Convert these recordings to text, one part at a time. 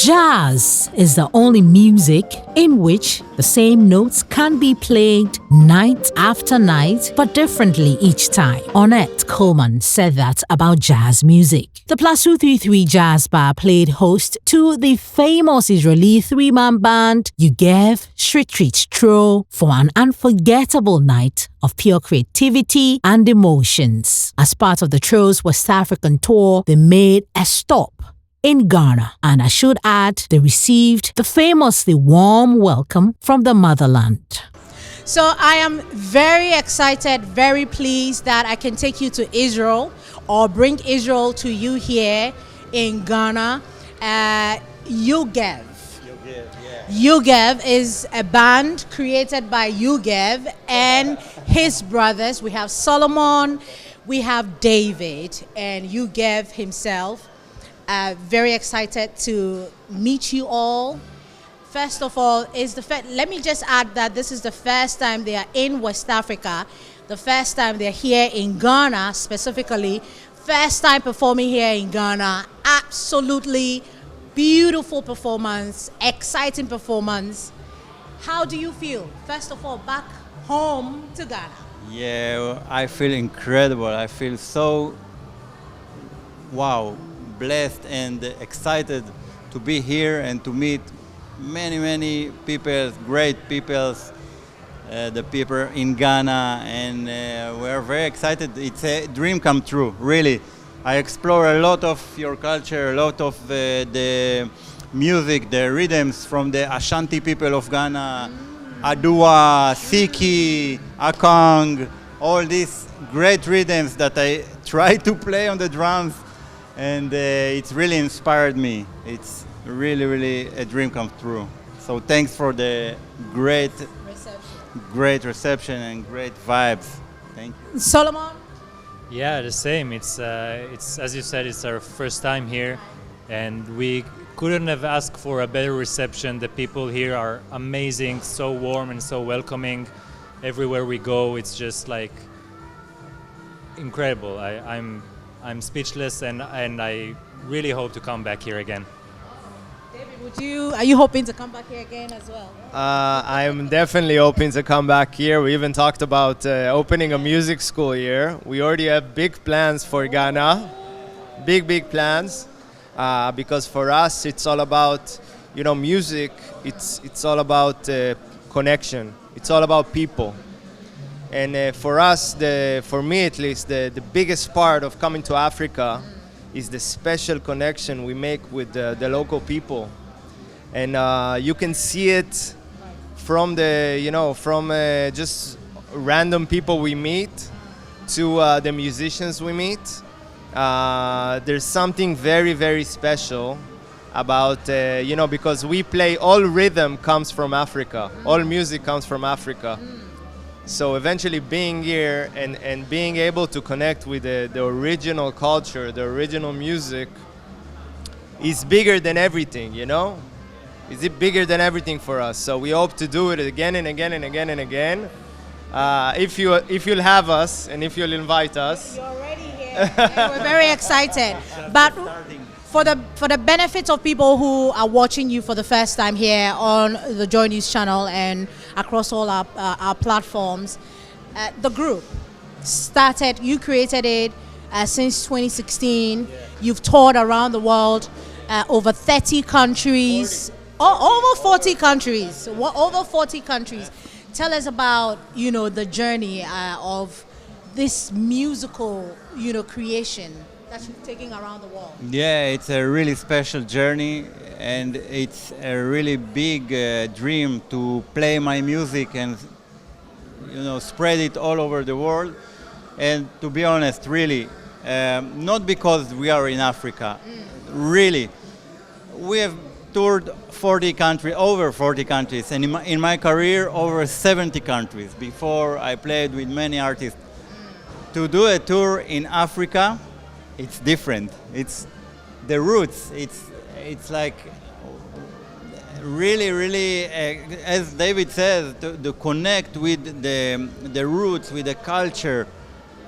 Jazz is the only music in which the same notes can be played night after night, but differently each time. Ornette Coleman said that about jazz music. The Plus 233 Jazz Bar played host to the famous Israeli three-man band Yogev Shetrit Trio for an unforgettable night of pure creativity and emotions. As part of the trio's West African tour, they made a stop in Ghana, and I should add, they received the famously warm welcome from the motherland. So I am very excited, very pleased that I can take you to Israel or bring Israel to you here in Ghana. Yogev. Yogev is a band created by Yogev and his brothers. We have Solomon, we have David, and Yogev himself. Very excited to meet you all. First of all, let me just add that this is the first time they are in West Africa, the first time they're here in Ghana specifically, first time performing here in Ghana. Absolutely beautiful performance, exciting performance. How do you feel, first of all, back home to Ghana? Yeah, I feel incredible. I feel so, wow, blessed and excited to be here and to meet many people, great people, the people in Ghana, and we're very excited. It's a dream come true, really. I explore a lot of your culture, a lot of the music, the rhythms from the Ashanti people of Ghana, Adua, Siki, Akong, all these great rhythms that I try to play on the drums. And it's really inspired me. It's really a dream come true. So thanks for the great reception and great vibes. Thank you. Solomon? Yeah, the same. It's as you said, it's our first time here, and we couldn't have asked for a better reception. The people here are amazing, so warm and so welcoming. Everywhere we go, it's just like incredible. I'm speechless, and I really hope to come back here again. David, are you hoping to come back here again as well? I'm definitely hoping to come back here. We even talked about opening a music school here. We already have big plans for Ghana, big plans, because for us it's all about, music. It's all about connection. It's all about people. And for us, for me at least, the biggest part of coming to Africa is the special connection we make with the local people. And you can see it from just random people we meet to the musicians we meet. There's something very special about, because we play, all rhythm comes from Africa. All music comes from Africa. So eventually being here and being able to connect with the original culture, the original music, is bigger than everything, Is it bigger than everything for us? So we hope to do it again and again and again and again. If you'll have us and if you'll invite us. You're already here. We're very excited. But for the benefit of people who are watching you for the first time here on the Joy News channel and across all our platforms, the group started, you created it since 2016. Yeah. You've toured around the world, over 30 countries, over 40 countries, over 40 countries. Tell us about, the journey of this musical, creation that you're taking around the world. Yeah, it's a really special journey, and it's a really big dream to play my music and spread it all over the world. And to be honest, really, not because we are in Africa, really, we have toured over 40 countries, and in my career over 70 countries. Before I played with many artists. To do a tour in Africa, it's different. It's the roots. It's like really, as David says, to connect with the roots, with the culture.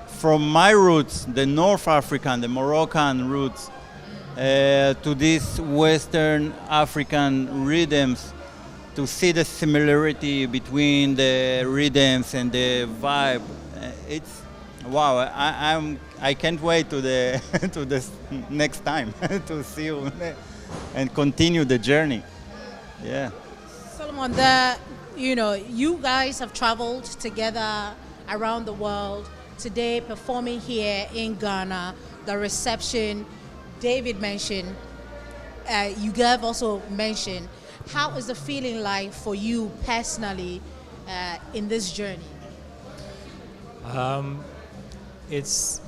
From my roots, the North African, the Moroccan roots, to these Western African rhythms, to see the similarity between the rhythms and the vibe. It's wow! I can't wait to the to the next time to see you and continue the journey. Yeah. Solomon, you guys have traveled together around the world. Today, performing here in Ghana, the reception David mentioned, Yogev also mentioned. How is the feeling like for you personally in this journey? It's,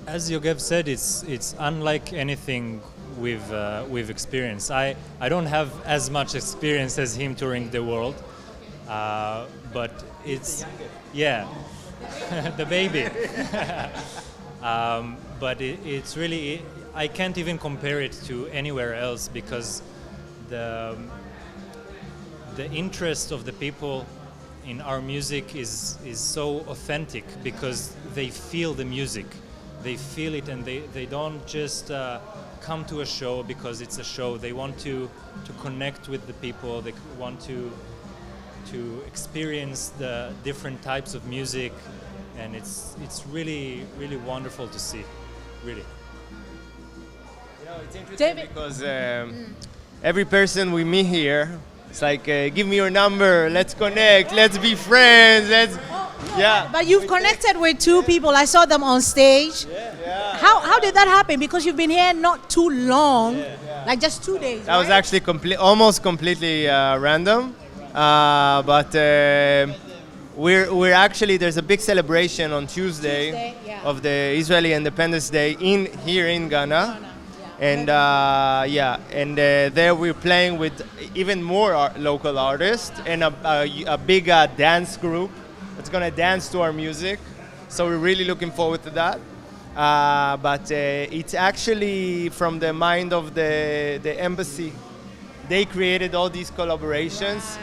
as Yogev said, it's unlike anything we've experienced. I don't have as much experience as him touring the world, but it's the baby. But it's really, I can't even compare it to anywhere else because the interest of the people in our music is so authentic because they feel the music, they feel it, and they don't just come to a show because it's a show. They want to connect with the people. They want to experience the different types of music, and it's really wonderful to see, really. It's interesting David. because every person we meet here, it's like, give me your number, let's connect, let's be friends, let's. Yeah. But you've connected with two people. I saw them on stage. Yeah. How did that happen? Because you've been here not too long, like just 2 days. That was actually almost completely random, but we're actually, there's a big celebration on Tuesday of the Israeli Independence Day here in Ghana. And there we're playing with even more local artists and a big dance group that's gonna dance to our music. So we're really looking forward to that. But it's actually from the mind of the embassy. They created all these collaborations,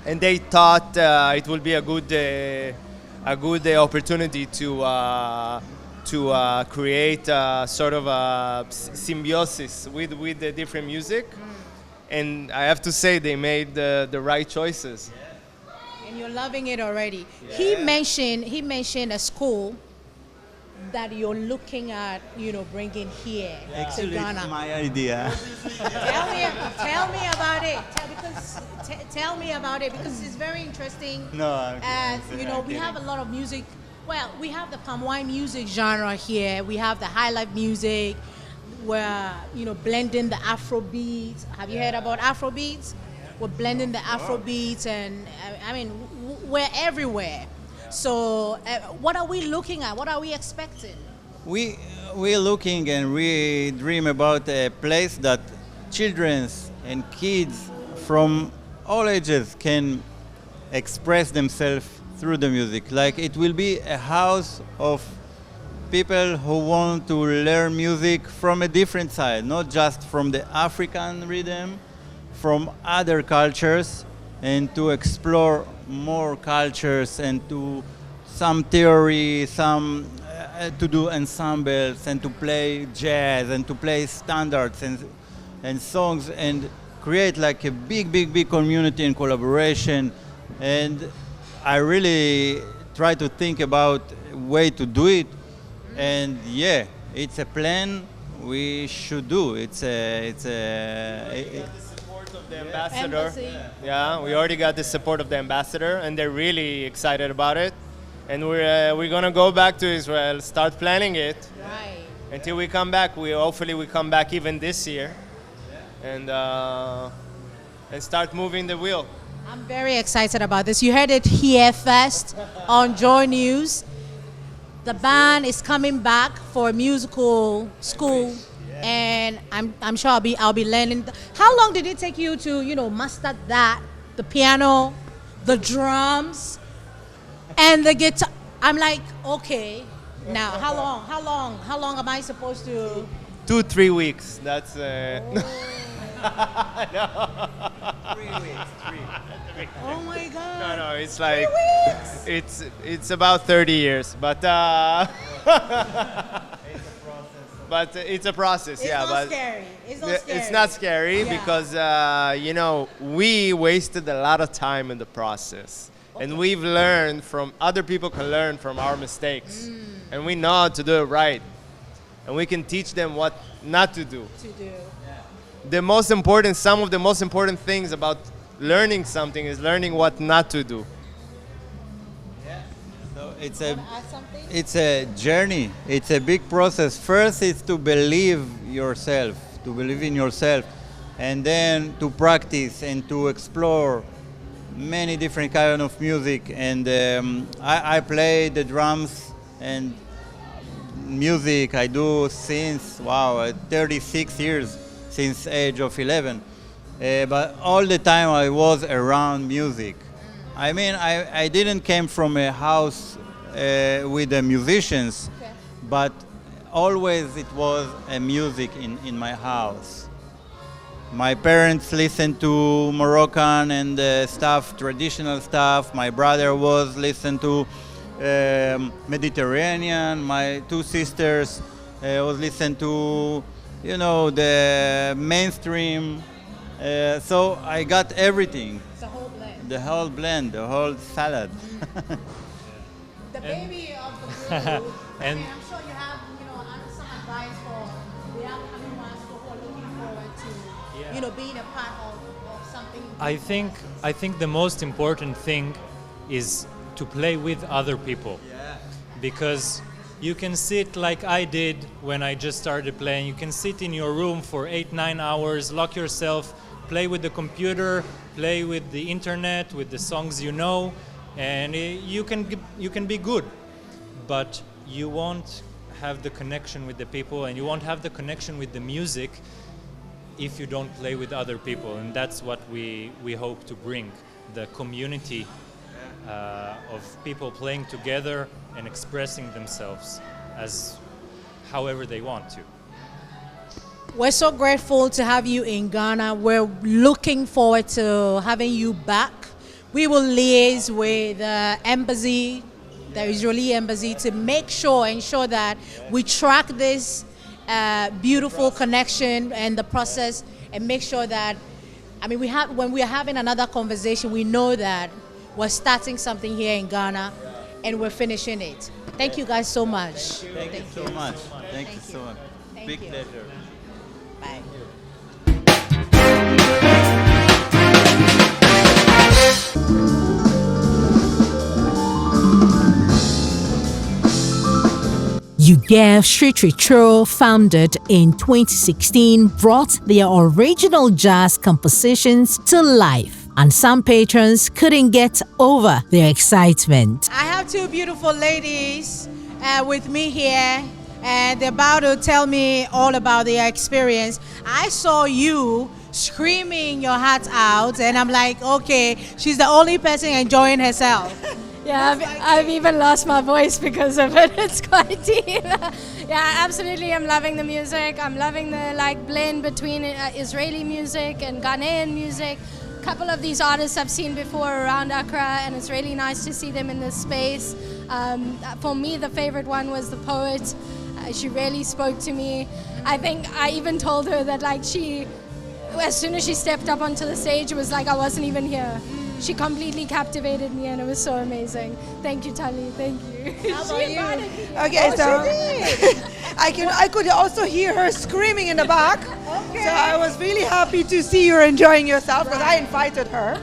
and they thought it will be a good opportunity to create sort of a symbiosis with the different music. And I have to say they made the right choices. And you're loving it already. He mentioned a school that you're looking at, bringing here to Actually, Ghana. it's my idea. Tell me about it. Tell me about it because it's very interesting. No, I'm kidding. We have a lot of music. Well, we have the palm wine music genre here. We have the high life music. We're blending the Afro beats. Have you heard about Afro beats? We're blending the Afro beats, and we're everywhere. So, what are we looking at? What are we expecting? We're looking and we dream about a place that children and kids from all ages can express themselves through the music. Like it will be a house of people who want to learn music from a different side, not just from the African rhythm, from other cultures, and to explore more cultures and to some theory, to do ensembles and to play jazz and to play standards and songs and create like a big community and collaboration. And I really try to think about a way to do it. And it's a plan we should do. It's a the ambassador. Embassy. Yeah, we already got the support of the ambassador, and they're really excited about it. And we're gonna go back to Israel, start planning it. Right. Until we come back. Hopefully we come back even this year, and start moving the wheel. I'm very excited about this. You heard it here first on Joy News. The band is coming back for a musical school. And I'm sure I'll be learning. How long did it take you to master that, the piano, the drums, and the guitar? I'm like, okay, now how long am I supposed to? 2-3 weeks. That's. No. 3 weeks. Oh my God! No, it's like 3 weeks. it's about 30 years, but but it's a process. It's yeah, not but scary. It's not scary. it's not scary Yeah. because you know, we wasted a lot of time in the process, and we've learned from other people can learn from our mistakes, and we know how to do it right, and we can teach them what not to do. Some of the most important things about learning something is learning what not to do. So it's a journey. It's a big process. First, it's to believe yourself, to believe in yourself, and then to practice and to explore many different kind of music. And I play the drums and music. I do since 36 years, since age of 11. But all the time I was around music. I mean, I didn't came from a house with the musicians, but always it was a music in my house. My parents listened to Moroccan and stuff, traditional stuff. My brother was listened to Mediterranean. My two sisters was listened to, you know, the mainstream. So I got everything. It's a whole blend. The whole blend, the whole salad. The baby of the group. And- I'm sure you have, some advice for the upcoming ones who are looking forward to, being a part of something. I think the most important thing is to play with other people. Because you can sit like I did when I just started playing. You can sit in your room for 8-9 hours, lock yourself, play with the computer, play with the internet, with the songs you know, and you can be good. But you won't have the connection with the people, and you won't have the connection with the music if you don't play with other people. And that's what we hope to bring, the community of people playing together and expressing themselves as however they want to. We're so grateful to have you in Ghana. We're looking forward to having you back. We will liaise with the embassy, the Israeli embassy, to ensure that we track this beautiful connection and the process, and make sure that, when we are having another conversation, we know that we're starting something here in Ghana and we're finishing it. Thank you guys so much. Thank you so much. Thank you so much. Big you. pleasure. Bye. Yogev Shetrit Trio, founded in 2016, brought their original jazz compositions to life, and some patrons couldn't get over their excitement. I have two beautiful ladies with me here, and they're about to tell me all about their experience. I saw you screaming your heart out, and I'm like, okay, she's the only person enjoying herself. Yeah, I've even lost my voice because of it. It's quite deep. Yeah, absolutely. I'm loving the music. I'm loving the blend between Israeli music and Ghanaian music. A couple of these artists I've seen before around Accra, and it's really nice to see them in this space. For me, the favorite one was the poet. She really spoke to me. I think I even told her that as soon as she stepped up onto the stage, it was like I wasn't even here. She completely captivated me, and it was so amazing. Thank you, Tali. Thank you. How about you? Okay, I could also hear her screaming in the back. Okay. So I was really happy to see you enjoying yourself because I invited her.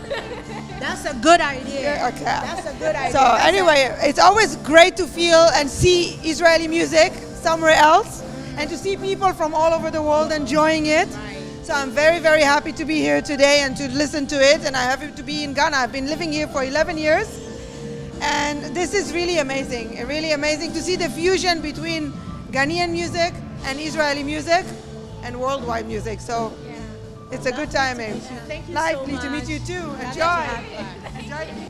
That's a good idea. Okay. That's a good idea. So anyway, it's always great to feel and see Israeli music somewhere else, and to see people from all over the world enjoying it. So I'm very, very happy to be here today and to listen to it, and I'm happy to be in Ghana. I've been living here for 11 years, and this is really amazing to see the fusion between Ghanaian music and Israeli music and worldwide music. So it's a good time. Thank you Likely so to much. meet you too. Enjoy.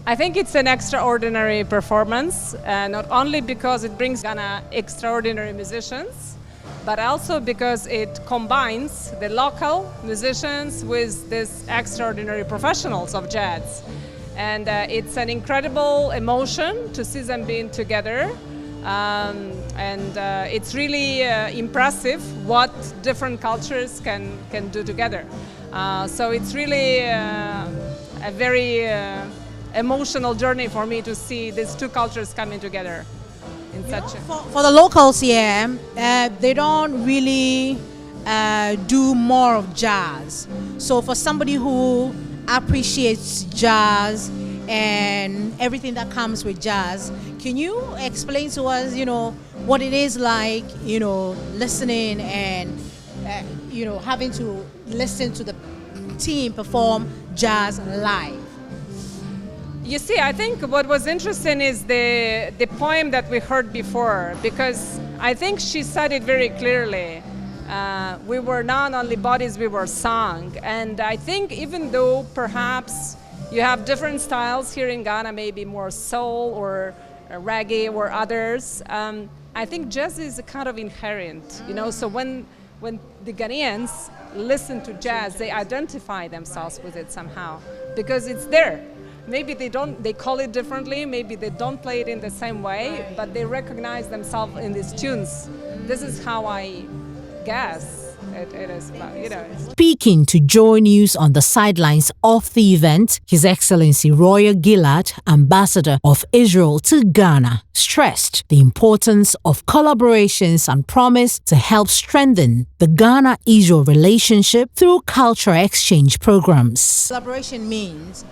I think it's an extraordinary performance, not only because it brings Ghana extraordinary musicians, but also because it combines the local musicians with these extraordinary professionals of jazz. And it's an incredible emotion to see them being together. And it's really impressive what different cultures can do together. So it's really a very emotional journey for me to see these two cultures coming together in such a... For the locals here, they don't really do more of jazz. So for somebody who appreciates jazz and everything that comes with jazz, can you explain to us, what it is like, listening and, having to listen to the team perform jazz live? You see, I think what was interesting is the poem that we heard before, because I think she said it very clearly. We were not only bodies, we were song. And I think even though perhaps you have different styles here in Ghana, maybe more soul or reggae or others, I think jazz is a kind of inherent, so when the Ghanaians listen to jazz, they identify themselves with it somehow, because it's there. Maybe they call it differently, maybe they don't play it in the same way, but they recognize themselves in these tunes. This is how I guess it is, Speaking to Joy News on the sidelines of the event, His Excellency Royal Gilad, Ambassador of Israel to Ghana, stressed the importance of collaborations and promised to help strengthen the Ghana-Israel relationship through cultural exchange programs. Collaboration means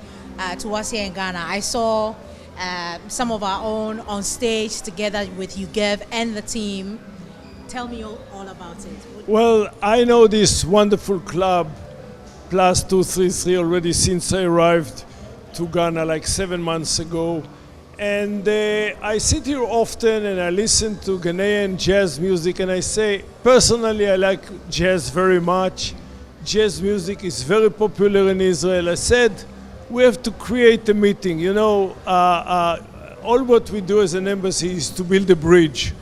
to us here in Ghana, I saw some of our own on stage together with Yogev and the team. Tell me all about it. Well, I know this wonderful club, Plus 233, already since I arrived to Ghana like 7 months ago. And I sit here often and I listen to Ghanaian jazz music, and I say, personally, I like jazz very much. Jazz music is very popular in Israel. I said, we have to create a meeting. All what we do as an embassy is to build a bridge.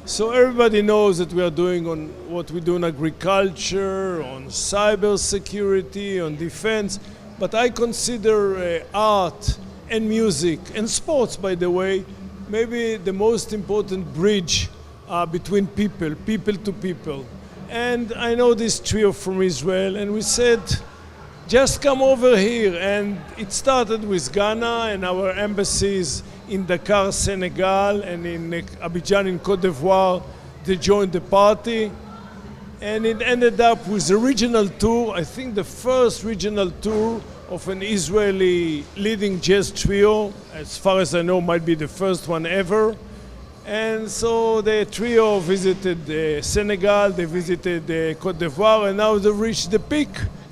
So everybody knows that we are doing on what we do in agriculture, on cyber security, on defense. But I consider art and music and sports, by the way, maybe the most important bridge between people to people. And I know this trio from Israel, and we said, just come over here. And it started with Ghana and our embassies in Dakar, Senegal, and in Abidjan in Cote d'Ivoire. They joined the party. And it ended up with a regional tour, I think the first regional tour of an Israeli leading jazz trio. As far as I know, might be the first one ever. And so the trio visited Senegal, they visited Cote d'Ivoire, and now they reached the peak,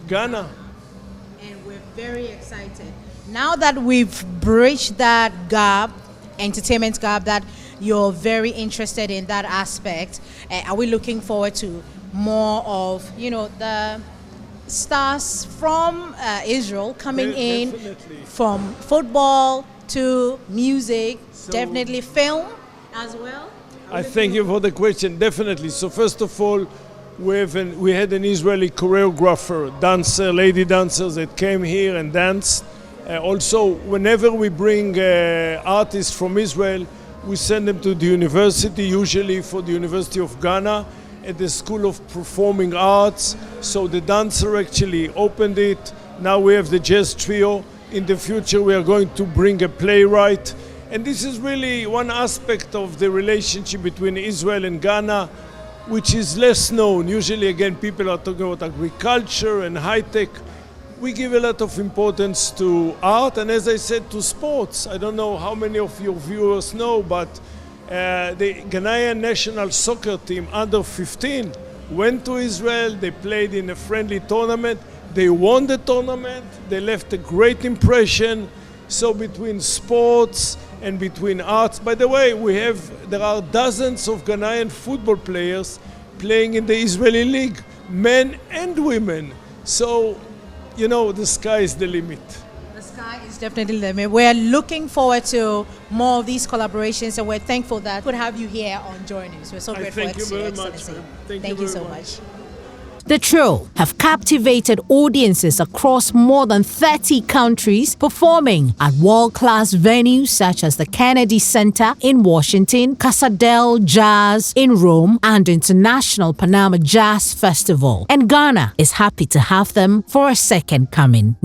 Ghana. And we're very excited. Now that we've bridged that gap, entertainment gap, that you're very interested in that aspect, are we looking forward to more of, the stars from Israel coming in, from football to music, definitely film as well? I thank you for the question, definitely. So first of all, we had an Israeli choreographer, dancer, lady dancers that came here and danced. Also, whenever we bring artists from Israel, we send them to the university, usually for the University of Ghana, at the School of Performing Arts. So the dancer actually opened it. Now we have the jazz trio. In the future, we are going to bring a playwright. And this is really one aspect of the relationship between Israel and Ghana, which is less known. Usually, again, people are talking about agriculture and high-tech. We give a lot of importance to art, and as I said, to sports. I don't know how many of your viewers know, but the Ghanaian national soccer team, under 15, went to Israel. They played in a friendly tournament. They won the tournament. They left a great impression. So between sports and between arts, by the way, there are dozens of Ghanaian football players playing in the Israeli league, men and women. So, the sky is the limit. The sky is definitely the limit. We're looking forward to more of these collaborations, and we're thankful that we could have you here on Joy News. We're so grateful. Thank you very much. Thank you so much. The trio have captivated audiences across more than 30 countries, performing at world-class venues such as the Kennedy Center in Washington, Casa del Jazz in Rome, and International Panama Jazz Festival. And Ghana is happy to have them for a second coming.